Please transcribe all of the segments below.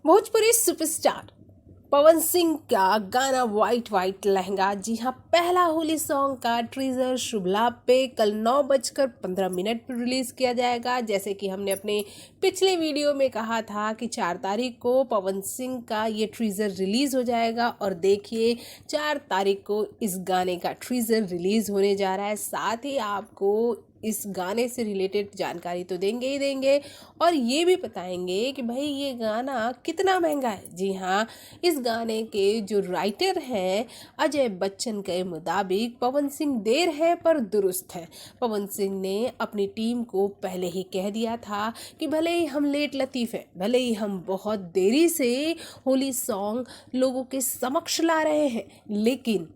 Bhojpuri superstar Pawan Singh का गाना white white lehenga, जी हाँ, पहला होली सॉन्ग का ट्रीजर शुभ लाभ पे कल 9:15 पर रिलीज किया जाएगा। जैसे कि हमने अपने पिछले वीडियो में कहा था कि 4 तारीख को पवन सिंह का ये ट्रीजर रिलीज हो जाएगा और देखिए 4 तारीख को इस गाने का ट्रीजर रिलीज होने जा रहा है। साथ ही आपको इस गाने से रिलेटेड जानकारी तो देंगे ही देंगे और ये भी बताएंगे कि भाई ये गाना कितना महंगा है। जी हाँ, इस गाने के जो राइटर हैं अजय बच्चन के मुताबिक पवन सिंह देर है पर दुरुस्त है। पवन सिंह ने अपनी टीम को पहले ही कह दिया था कि भले ही हम लेट लतीफ़ हैं, भले ही हम बहुत देरी से होली सॉन्ग लोगों के समक्ष ला रहे हैं, लेकिन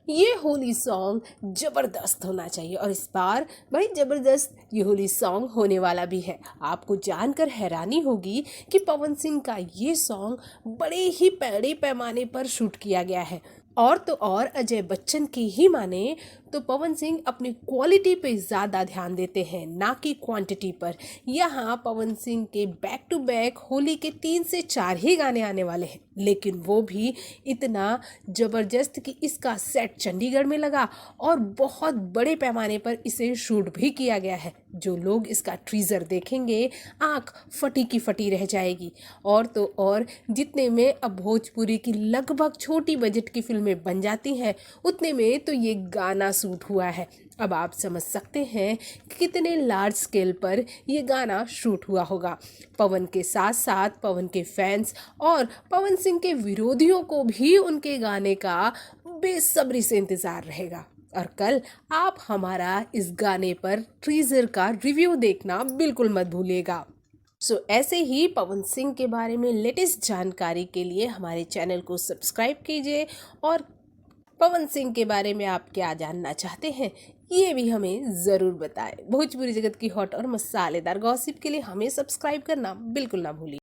ये होली सॉन्ग जबरदस्त होना चाहिए। और इस बार बड़ी जबरदस्त ये होली सॉन्ग होने वाला भी है। आपको जानकर हैरानी होगी कि पवन सिंह का ये सॉन्ग बड़े ही बड़े पैमाने पर शूट किया गया है। और तो और अजय बच्चन की ही माने तो पवन सिंह अपनी क्वालिटी पे ज़्यादा ध्यान देते हैं, ना कि क्वांटिटी पर। यहाँ पवन सिंह के बैक टू बैक होली के 3 से 4 ही गाने आने वाले हैं, लेकिन वो भी इतना ज़बरदस्त कि इसका सेट चंडीगढ़ में लगा और बहुत बड़े पैमाने पर इसे शूट भी किया गया है। जो लोग इसका ट्रीजर देखेंगे आँख फटी की फटी रह जाएगी। और तो और जितने में अब भोजपुरी की लगभग छोटी बजट की फिल्में बन जाती हैं, उतने में तो ये गाना सूट हुआ है। अब आप समझ सकते हैं कि कितने लार्ज स्केल पर ये गाना शूट हुआ होगा। पवन के साथ साथ पवन के फैंस और पवन सिंह के विरोधियों को भी उनके गाने का बेसब्री से इंतज़ार रहेगा। और कल आप हमारा इस गाने पर ट्रीजर का रिव्यू देखना बिल्कुल मत भूलिएगा। ऐसे ही पवन सिंह के बारे में लेटेस्ट जानकारी के लिए हमारे चैनल को सब्सक्राइब कीजिए और पवन सिंह के बारे में आप क्या जानना चाहते हैं ये भी हमें ज़रूर बताएं। भोजपुरी जगत की हॉट और मसालेदार गॉसिप के लिए हमें सब्सक्राइब करना बिल्कुल ना भूलिए।